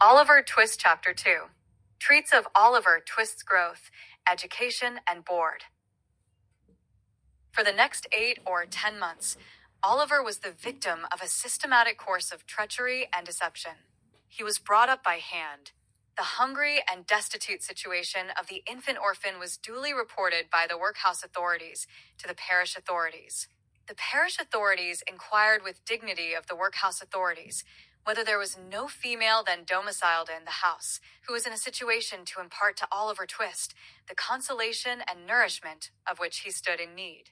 Oliver Twist Chapter 2 treats of Oliver Twist's growth, education, and board. For the next 8 or 10 months, Oliver was the victim of a systematic course of treachery and deception. He was brought up by hand. The hungry and destitute situation of the infant orphan was duly reported by the workhouse authorities to the parish authorities. The parish authorities inquired with dignity of the workhouse authorities whether there was no female then domiciled in the house who was in a situation to impart to Oliver Twist the consolation and nourishment of which he stood in need.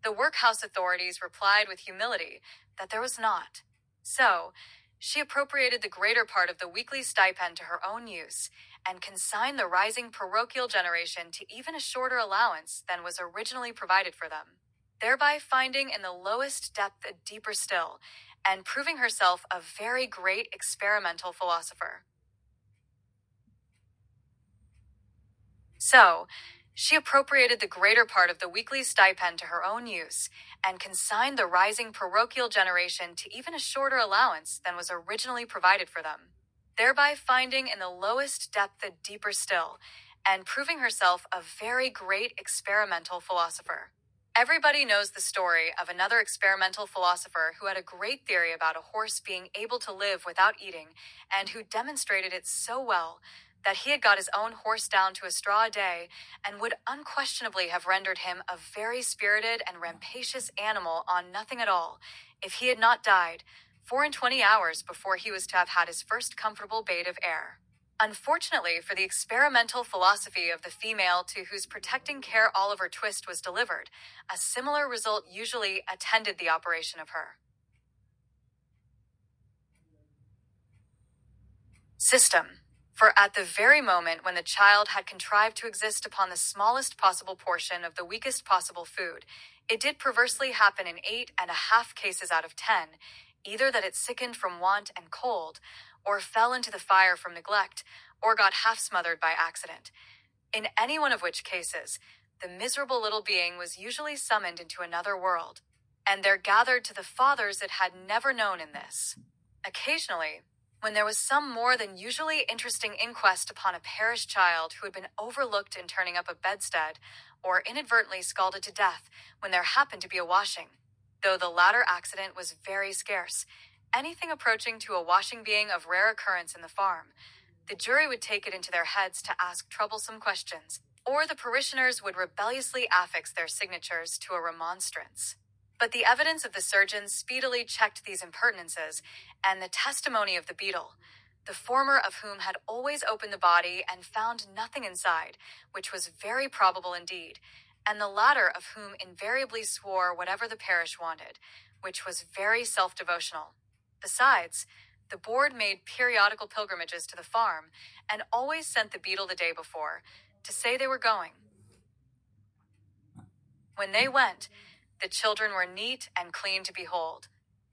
The workhouse authorities replied with humility that there was not. So, she appropriated the greater part of the weekly stipend to her own use and consigned the rising parochial generation to even a shorter allowance than was originally provided for them, thereby finding in the lowest depth a deeper still, and proving herself a very great experimental philosopher. So, she appropriated the greater part of the weekly stipend to her own use and consigned the rising parochial generation to even a shorter allowance than was originally provided for them, thereby finding in the lowest depth a deeper still, and proving herself a very great experimental philosopher. Everybody knows the story of another experimental philosopher who had a great theory about a horse being able to live without eating, and who demonstrated it so well that he had got his own horse down to a straw a day, and would unquestionably have rendered him a very spirited and rampacious animal on nothing at all, if he had not died 24 hours before he was to have had his first comfortable bait of air. Unfortunately for the experimental philosophy of the female to whose protecting care Oliver Twist was delivered, a similar result usually attended the operation of her. System. For at the very moment when the child had contrived to exist upon the smallest possible portion of the weakest possible food, it did perversely happen in 8.5 cases out of 10, either that it sickened from want and cold, or fell into the fire from neglect, or got half smothered by accident. In any one of which cases, the miserable little being was usually summoned into another world, and there gathered to the fathers it had never known in this. Occasionally, when there was some more than usually interesting inquest upon a parish child who had been overlooked in turning up a bedstead, or inadvertently scalded to death when there happened to be a washing, though the latter accident was very scarce, anything approaching to a washing being of rare occurrence in the farm, the jury would take it into their heads to ask troublesome questions, or the parishioners would rebelliously affix their signatures to a remonstrance. But the evidence of the surgeons speedily checked these impertinences, and the testimony of the beadle, the former of whom had always opened the body and found nothing inside, which was very probable indeed, and the latter of whom invariably swore whatever the parish wanted, which was very self-devotional. Besides, the board made periodical pilgrimages to the farm, and always sent the beadle the day before, to say they were going. When they went, the children were neat and clean to behold.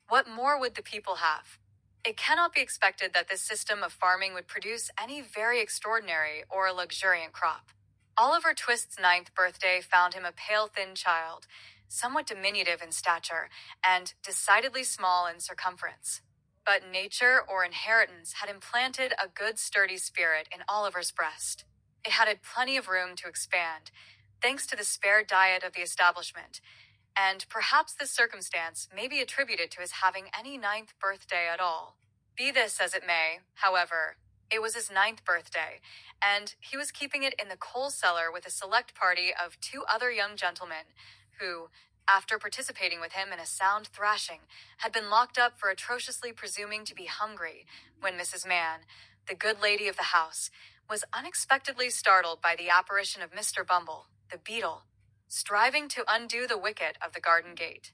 What more would the people have? It cannot be expected that this system of farming would produce any very extraordinary or luxuriant crop. Oliver Twist's 9th birthday found him a pale, thin child, somewhat diminutive in stature, and decidedly small in circumference. But nature or inheritance had implanted a good sturdy spirit in Oliver's breast. It had plenty of room to expand, thanks to the spare diet of the establishment, and perhaps this circumstance may be attributed to his having any 9th birthday at all. Be this as it may, however, it was his 9th birthday, and he was keeping it in the coal cellar with a select party of 2 other young gentlemen, who, after participating with him in a sound thrashing, had been locked up for atrociously presuming to be hungry, when Mrs. Mann, the good lady of the house, was unexpectedly startled by the apparition of Mr. Bumble, the beadle, striving to undo the wicket of the garden gate.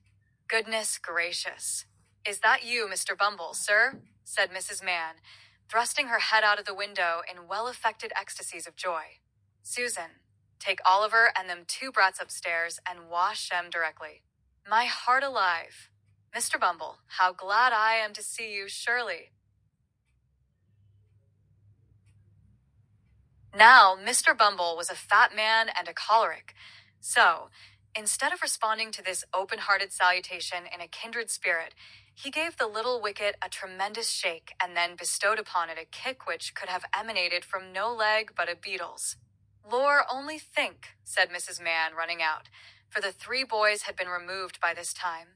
"Goodness gracious! Is that you, Mr. Bumble, sir?" said Mrs. Mann, thrusting her head out of the window in well-affected ecstasies of joy. "Susan, take Oliver and them 2 brats upstairs and wash 'em directly. My heart alive! Mr. Bumble, how glad I am to see you, surely." Now, Mr. Bumble was a fat man and a choleric, so, instead of responding to this open-hearted salutation in a kindred spirit, He gave the little wicket a tremendous shake and then bestowed upon it a kick which could have emanated from no leg but a beetle's. Lor, only think, said Mrs. Mann, running out, for the three boys had been removed by this time.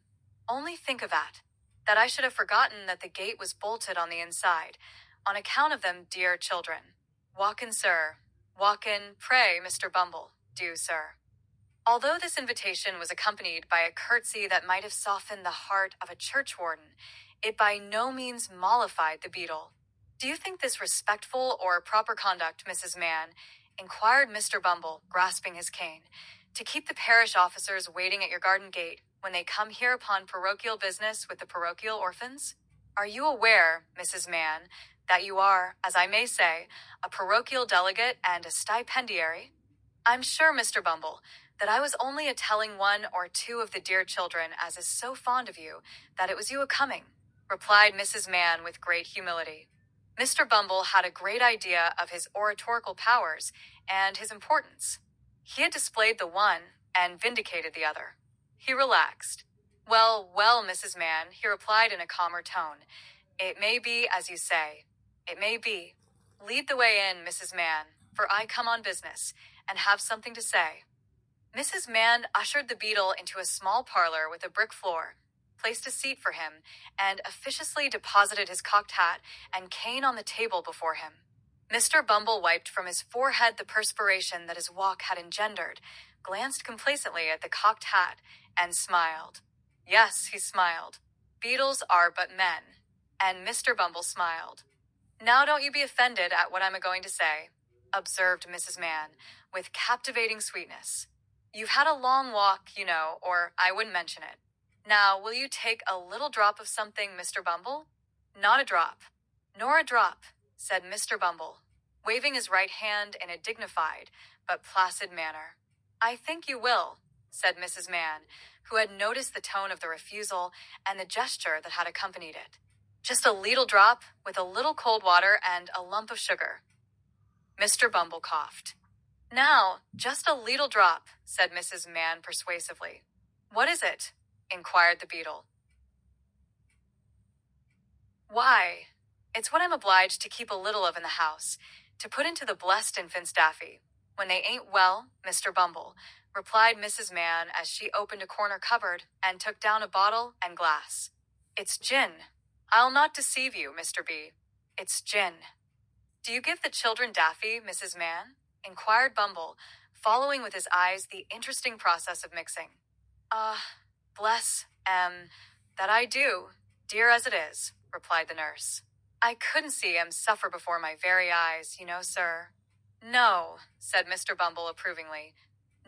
Only think of that. That I should have forgotten that the gate was bolted on the inside, on account of them dear children. Walk in, sir. Walk in, pray, Mr. Bumble. Do, sir. Although this invitation was accompanied by a curtsy that might have softened the heart of a churchwarden, it by no means mollified the beadle. Do you think this respectful or proper conduct, Mrs. Mann? Inquired Mr. Bumble, grasping his cane, to keep the parish officers waiting at your garden gate when they come here upon parochial business with the parochial orphans? Are you aware, Mrs. Mann, that you are, as I may say, a parochial delegate and a stipendiary? I'm sure, Mr. Bumble, that I was only a telling one or two of the dear children as is so fond of you, that it was you a-coming, replied Mrs. Mann with great humility. Mr. Bumble had a great idea of his oratorical powers and his importance. He had displayed the one and vindicated the other. He relaxed. Well, well, Mrs. Mann, he replied in a calmer tone. It may be as you say. It may be. Lead the way in, Mrs. Mann, for I come on business, and have something to say. Mrs. Mann ushered the beadle into a small parlor with a brick floor, placed a seat for him, and officiously deposited his cocked hat and cane on the table before him. Mr. Bumble wiped from his forehead the perspiration that his walk had engendered, glanced complacently at the cocked hat, and smiled. Yes, he smiled. Beadles are but men. And Mr. Bumble smiled. Now don't you be offended at what I'm a-going to say, observed Mrs. Mann, with captivating sweetness. You've had a long walk, you know, or I wouldn't mention it. Now, will you take a little drop of something, Mr. Bumble? Not a drop. Nor a drop, said Mr. Bumble, waving his right hand in a dignified but placid manner. I think you will, said Mrs. Mann, who had noticed the tone of the refusal and the gesture that had accompanied it. Just a leetle drop, with a little cold water and a lump of sugar. Mr. Bumble coughed. Now, just a leetle drop, said Mrs. Mann persuasively. What is it? Inquired the beadle. Why, it's what I'm obliged to keep a little of in the house, to put into the blessed infant's daffy. When they ain't well, Mr. Bumble, replied Mrs. Mann as she opened a corner cupboard and took down a bottle and glass. It's gin. I'll not deceive you, Mr. B. It's gin. Do you give the children daffy, Mrs. Mann? Inquired Bumble, following with his eyes the interesting process of mixing. Bless, that I do, dear as it is, replied the nurse. I couldn't see him suffer before my very eyes, you know, sir. No, said Mr. Bumble approvingly.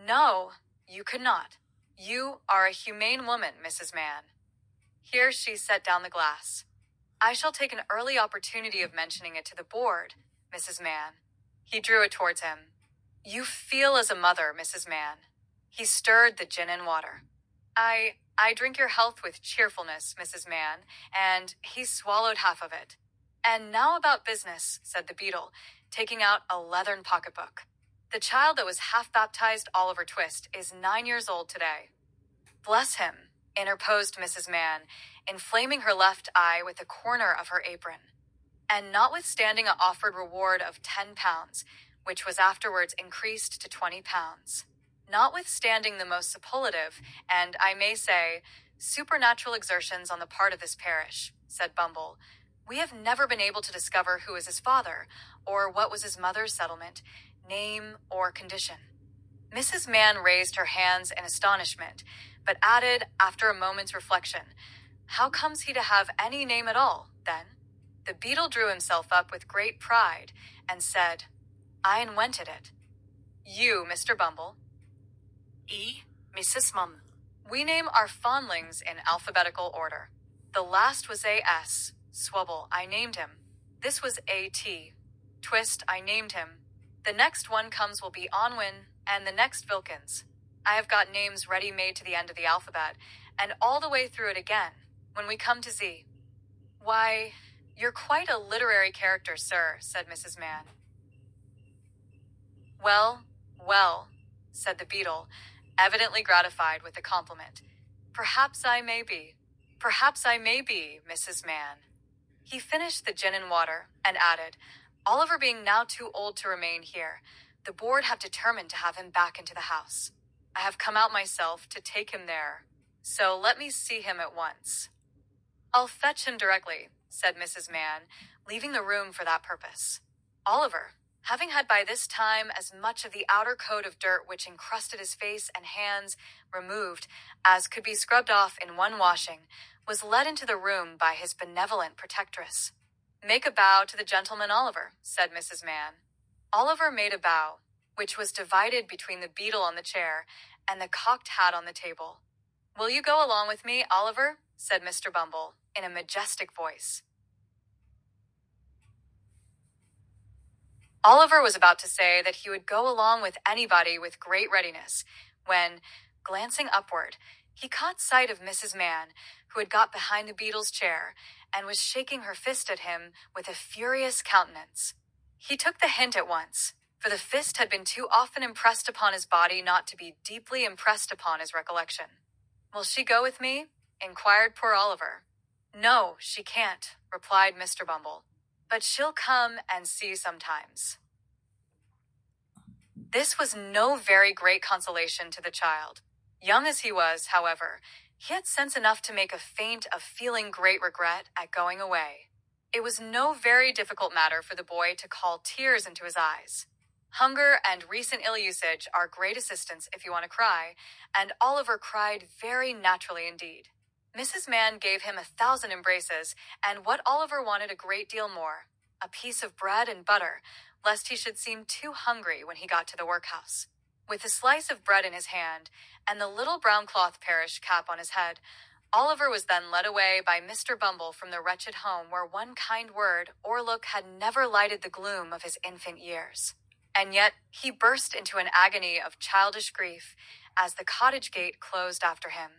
No, you could not. You are a humane woman, Mrs. Mann. Here she set down the glass. I shall take an early opportunity of mentioning it to the board, Mrs. Mann. He drew it towards him. You feel as a mother, Mrs. Mann. He stirred the gin and water. I drink your health with cheerfulness, Mrs. Mann, and he swallowed half of it. And now about business, said the beadle, taking out a leathern pocketbook. The child that was half-baptized Oliver Twist is 9 years old today. Bless him, interposed Mrs. Mann, inflaming her left eye with the corner of her apron. And notwithstanding an offered reward of £10, which was afterwards increased to £20. Notwithstanding the most superlative, and I may say, supernatural exertions on the part of this parish, said Bumble, we have never been able to discover who is his father, or what was his mother's settlement, name, or condition. Mrs. Mann raised her hands in astonishment, but added, after a moment's reflection, how comes he to have any name at all, then? The beadle drew himself up with great pride, and said, I invented it. You, Mr. Bumble. Mrs. Munn. We name our fondlings in alphabetical order. The last was A.S. Swubble, I named him. This was A.T. Twist, I named him. The next one comes will be Onwin, and the next Vilkins. I have got names ready-made to the end of the alphabet, and all the way through it again, when we come to Z. Why, you're quite a literary character, sir, said Mrs. Mann. Well, well, said the beadle, evidently gratified with the compliment. Perhaps I may be. Perhaps I may be, Mrs. Mann. He finished the gin and water and added, Oliver being now too old to remain here, the board have determined to have him back into the house. I have come out myself to take him there, so let me see him at once. I'll fetch him directly, said Mrs. Mann, leaving the room for that purpose. Oliver, having had by this time as much of the outer coat of dirt which encrusted his face and hands removed as could be scrubbed off in one washing, was led into the room by his benevolent protectress. Make a bow to the gentleman, Oliver, said Mrs. Mann. Oliver made a bow, which was divided between the beetle on the chair and the cocked hat on the table. Will you go along with me, Oliver? Said Mr. Bumble, in a majestic voice. Oliver was about to say that he would go along with anybody with great readiness, when, glancing upward, he caught sight of Mrs. Mann, who had got behind the beetle's chair, and was shaking her fist at him with a furious countenance. He took the hint at once, for the fist had been too often impressed upon his body not to be deeply impressed upon his recollection. Will she go with me? Inquired poor Oliver. No, she can't, replied Mr. Bumble, but she'll come and see sometimes. This was no very great consolation to the child. Young as he was, however, he had sense enough to make a feint of feeling great regret at going away. It was no very difficult matter for the boy to call tears into his eyes. Hunger and recent ill-usage are great assistants if you want to cry, and Oliver cried very naturally indeed. Mrs. Mann gave him 1,000 embraces, and what Oliver wanted a great deal more, a piece of bread and butter, lest he should seem too hungry when he got to the workhouse. With a slice of bread in his hand, and the little brown cloth parish cap on his head, Oliver was then led away by Mr. Bumble from the wretched home where one kind word or look had never lighted the gloom of his infant years. And yet he burst into an agony of childish grief as the cottage gate closed after him.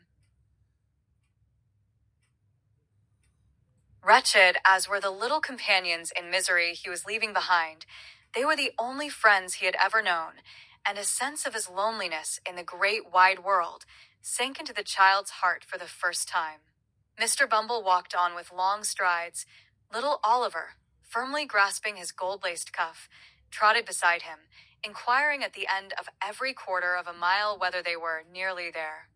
Wretched as were the little companions in misery he was leaving behind, they were the only friends he had ever known, and a sense of his loneliness in the great wide world sank into the child's heart for the first time. Mr. Bumble walked on with long strides. Little Oliver, firmly grasping his gold-laced cuff, trotted beside him, inquiring at the end of every quarter of a mile whether they were nearly there.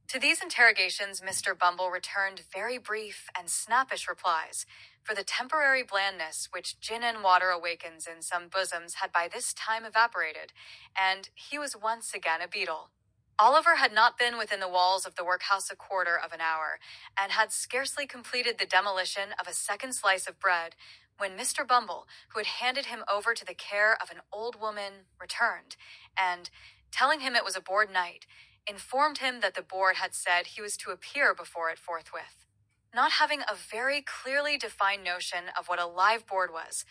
To these interrogations Mr. Bumble returned very brief and snappish replies, for the temporary blandness which gin and water awakens in some bosoms had by this time evaporated, and he was once again a beetle. Oliver had not been within the walls of the workhouse a quarter of an hour, and had scarcely completed the demolition of a second slice of bread, when Mr. Bumble, who had handed him over to the care of an old woman, returned, and, telling him it was a board night, informed him that the board had said he was to appear before it forthwith. Not having a very clearly defined notion of what a live board was,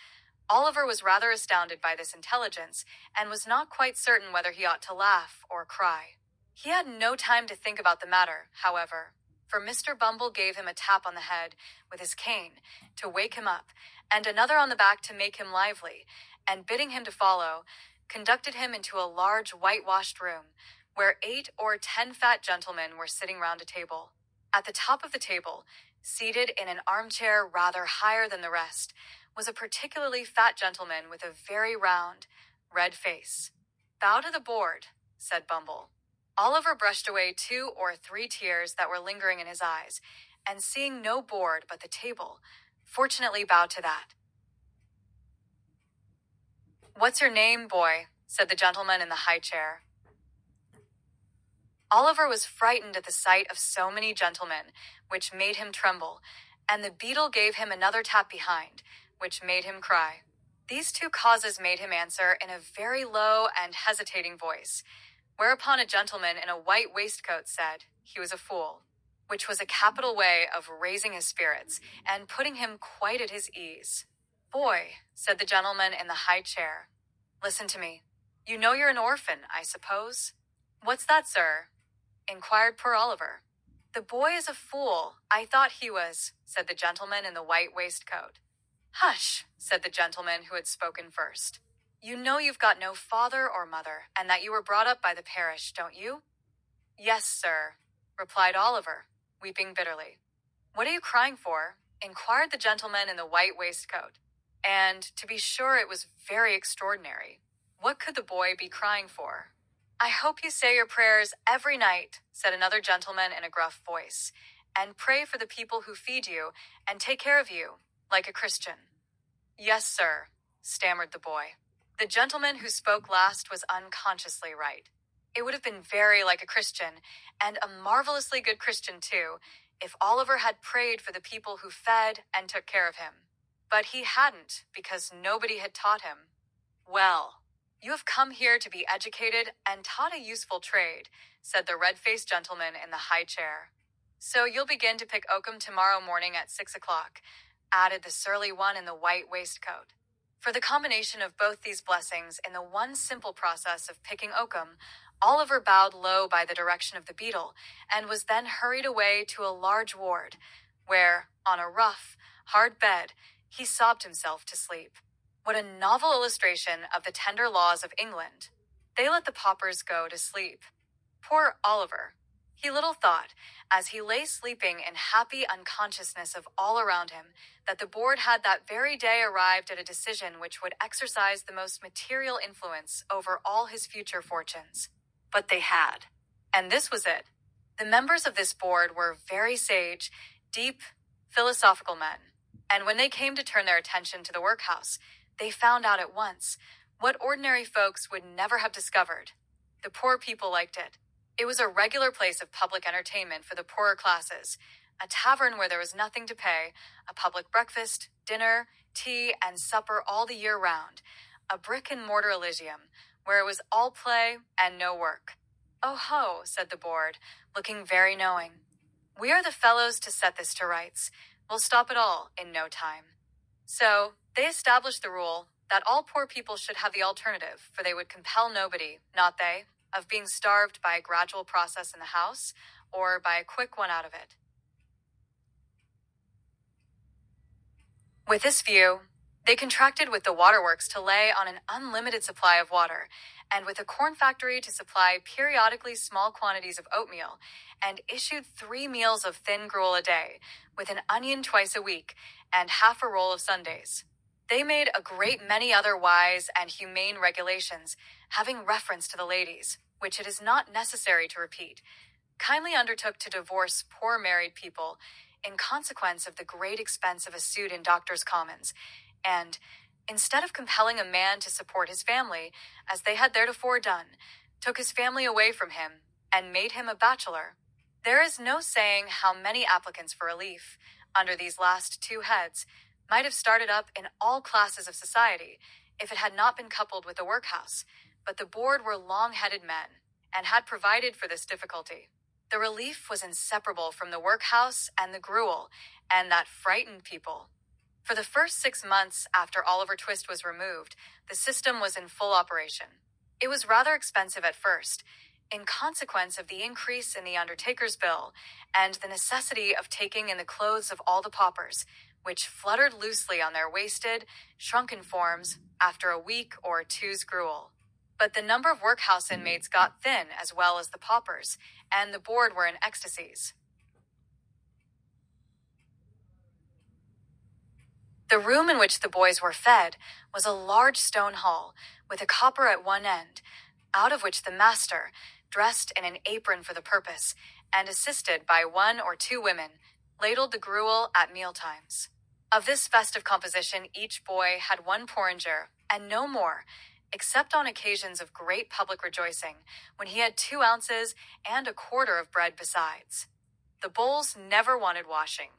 Oliver was rather astounded by this intelligence, and was not quite certain whether he ought to laugh or cry. He had no time to think about the matter, however, for Mr. Bumble gave him a tap on the head with his cane to wake him up, and another on the back to make him lively, and bidding him to follow, conducted him into a large whitewashed room, where 8 or 10 fat gentlemen were sitting round a table. At the top of the table, seated in an armchair rather higher than the rest, was a particularly fat gentleman with a very round, red face. Bow to the board, said Bumble. Oliver brushed away 2 or 3 tears that were lingering in his eyes, and seeing no board but the table, fortunately bowed to that. What's your name, boy? Said the gentleman in the high chair. Oliver was frightened at the sight of so many gentlemen, which made him tremble, and the beetle gave him another tap behind, which made him cry. These 2 causes made him answer in a very low and hesitating voice, whereupon a gentleman in a white waistcoat said he was a fool, which was a capital way of raising his spirits and putting him quite at his ease. Boy, said the gentleman in the high chair, listen to me. You know you're an orphan, I suppose? What's that, sir? Inquired poor Oliver. The boy is a fool. I thought he was, said the gentleman in the white waistcoat. Hush, said the gentleman who had spoken first. You know you've got no father or mother, and that you were brought up by the parish, don't you? Yes, sir, replied Oliver, weeping bitterly. "What are you crying for?" inquired the gentleman in the white waistcoat. And to be sure, it was very extraordinary. What could the boy be crying for? "I hope you say your prayers every night," said another gentleman in a gruff voice, "and pray for the people who feed you and take care of you, like a Christian." "Yes, sir," stammered the boy. The gentleman who spoke last was unconsciously right. It would have been very like a Christian, and a marvelously good Christian too, if Oliver had prayed for the people who fed and took care of him. But he hadn't, because nobody had taught him. "Well, you have come here to be educated and taught a useful trade," said the red-faced gentleman in the high chair. "So you'll begin to pick oakum tomorrow morning at 6 o'clock, added the surly one in the white waistcoat. For the combination of both these blessings in the one simple process of picking oakum, Oliver bowed low by the direction of the beadle, and was then hurried away to a large ward, where, on a rough, hard bed, he sobbed himself to sleep. What a novel illustration of the tender laws of England. They let the paupers go to sleep. Poor Oliver. He little thought, as he lay sleeping in happy unconsciousness of all around him, that the board had that very day arrived at a decision which would exercise the most material influence over all his future fortunes. But they had. And this was it. The members of this board were very sage, deep, philosophical men. And when they came to turn their attention to the workhouse, they found out at once what ordinary folks would never have discovered. The poor people liked it. It was a regular place of public entertainment for the poorer classes, a tavern where there was nothing to pay, a public breakfast, dinner, tea, and supper all the year round, a brick-and-mortar Elysium, where it was all play and no work. "Oh ho," said the board, looking very knowing. "We are the fellows to set this to rights. We'll stop it all in no time." So they established the rule that all poor people should have the alternative, for they would compel nobody, not they, of being starved by a gradual process in the house, or by a quick one out of it. With this view, they contracted with the waterworks to lay on an unlimited supply of water, and with a corn factory to supply periodically small quantities of oatmeal, and issued 3 meals of thin gruel a day, with an onion twice a week, and half a roll of Sundays. They made a great many other wise and humane regulations, having reference to the ladies, which it is not necessary to repeat, kindly undertook to divorce poor married people, in consequence of the great expense of a suit in Doctors' Commons, and, instead of compelling a man to support his family, as they had theretofore done, took his family away from him, and made him a bachelor. There is no saying how many applicants for relief, under these last 2 heads, might have started up in all classes of society, if it had not been coupled with the workhouse, but the board were long-headed men, and had provided for this difficulty. The relief was inseparable from the workhouse and the gruel, and that frightened people. For the first 6 months after Oliver Twist was removed, the system was in full operation. It was rather expensive at first, in consequence of the increase in the undertaker's bill, and the necessity of taking in the clothes of all the paupers, which fluttered loosely on their wasted, shrunken forms after a week or 2's gruel. But the number of workhouse inmates got thin as well as the paupers, and the board were in ecstasies. The room in which the boys were fed was a large stone hall, with a copper at one end, out of which the master, dressed in an apron for the purpose, and assisted by 1 or 2 women, ladled the gruel at mealtimes. Of this festive composition each boy had 1 porringer, and no more, except on occasions of great public rejoicing, when he had 2 ounces and a quarter of bread besides. The bowls never wanted washing.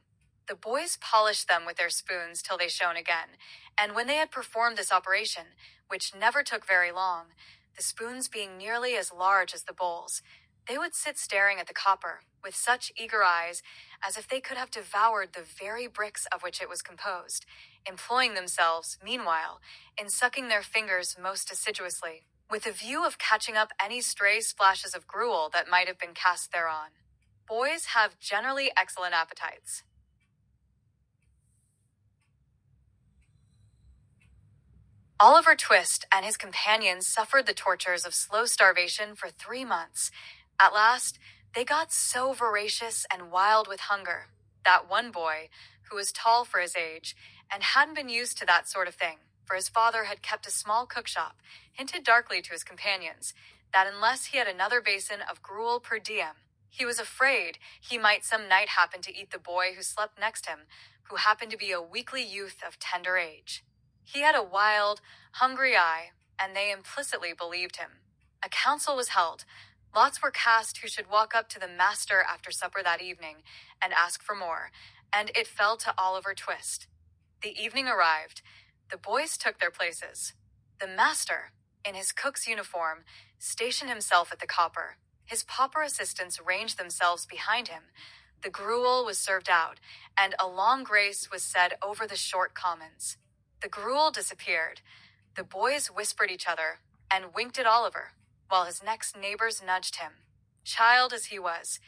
The boys polished them with their spoons till they shone again, and when they had performed this operation, which never took very long, the spoons being nearly as large as the bowls, they would sit staring at the copper, with such eager eyes, as if they could have devoured the very bricks of which it was composed, employing themselves, meanwhile, in sucking their fingers most assiduously, with a view of catching up any stray splashes of gruel that might have been cast thereon. Boys have generally excellent appetites. Oliver Twist and his companions suffered the tortures of slow starvation for 3 months. At last, they got so voracious and wild with hunger That one boy, who was tall for his age and hadn't been used to that sort of thing, for his father had kept a small cookshop, hinted darkly to his companions that unless he had another basin of gruel per diem, he was afraid he might some night happen to eat the boy who slept next him, who happened to be a weakly youth of tender age. He had a wild, hungry eye, and they implicitly believed him. A council was held. Lots were cast who should walk up to the master after supper that evening and ask for more, and it fell to Oliver Twist. The evening arrived. The boys took their places. The master, in his cook's uniform, stationed himself at the copper. His pauper assistants ranged themselves behind him. The gruel was served out, and a long grace was said over the short commons. The gruel disappeared. The boys whispered each other and winked at Oliver, while his next neighbors nudged him. Child as he was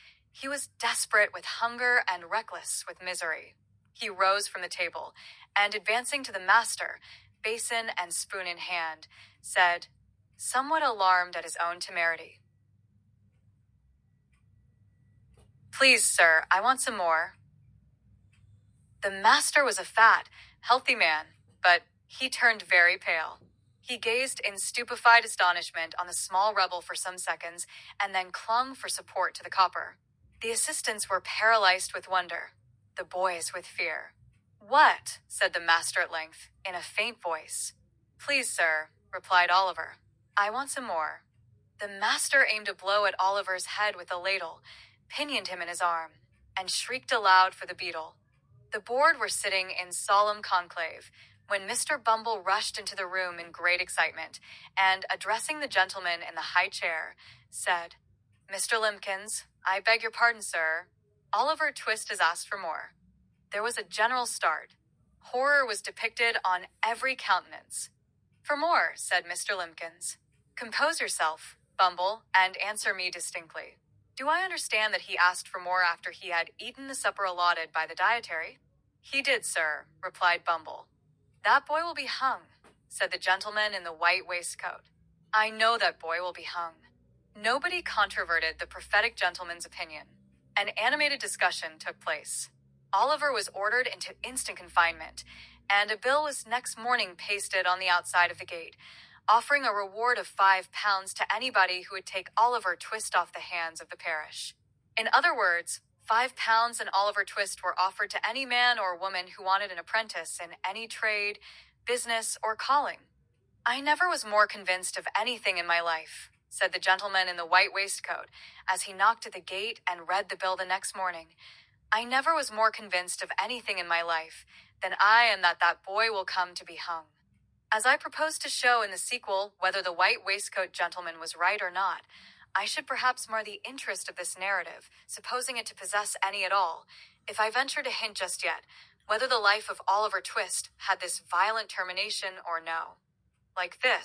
desperate with hunger and reckless with misery. He rose from the table, and advancing to the master, basin and spoon in hand, said, somewhat alarmed at his own temerity, "Please, sir, I want some more." The master was a fat, healthy man, but he turned very pale. He gazed in stupefied astonishment on the small rebel for some seconds, and then clung for support to the copper. The assistants were paralyzed with wonder, the boys with fear. "What?" said the master at length, in a faint voice. "Please, sir," replied Oliver, "I want some more." The master aimed a blow at Oliver's head with a ladle, pinioned him in his arm, and shrieked aloud for the beetle. The board were sitting in solemn conclave, when Mr. Bumble rushed into the room in great excitement, and, addressing the gentleman in the high chair, said, "Mr. Limbkins, I beg your pardon, sir. Oliver Twist has asked for more." There was a general start. Horror was depicted on every countenance. "For more," said Mr. Limbkins. "Compose yourself, Bumble, and answer me distinctly. Do I understand that he asked for more after he had eaten the supper allotted by the dietary?" "He did, sir," replied Bumble. "That boy will be hung," said the gentleman in the white waistcoat. "I know that boy will be hung." Nobody controverted the prophetic gentleman's opinion. An animated discussion took place. Oliver was ordered into instant confinement, and a bill was next morning pasted on the outside of the gate, offering a reward of £5 to anybody who would take Oliver Twist off the hands of the parish. In other words, £5 and Oliver Twist were offered to any man or woman who wanted an apprentice in any trade, business, or calling. "I never was more convinced of anything in my life," said the gentleman in the white waistcoat, as he knocked at the gate and read the bill the next morning. "I never was more convinced of anything in my life than I am that boy will come to be hung. As I propose to show in the sequel whether the white waistcoat gentleman was right or not, I should perhaps mar the interest of this narrative, supposing it to possess any at all, if I venture to hint just yet whether the life of Oliver Twist had this violent termination or no. Like this.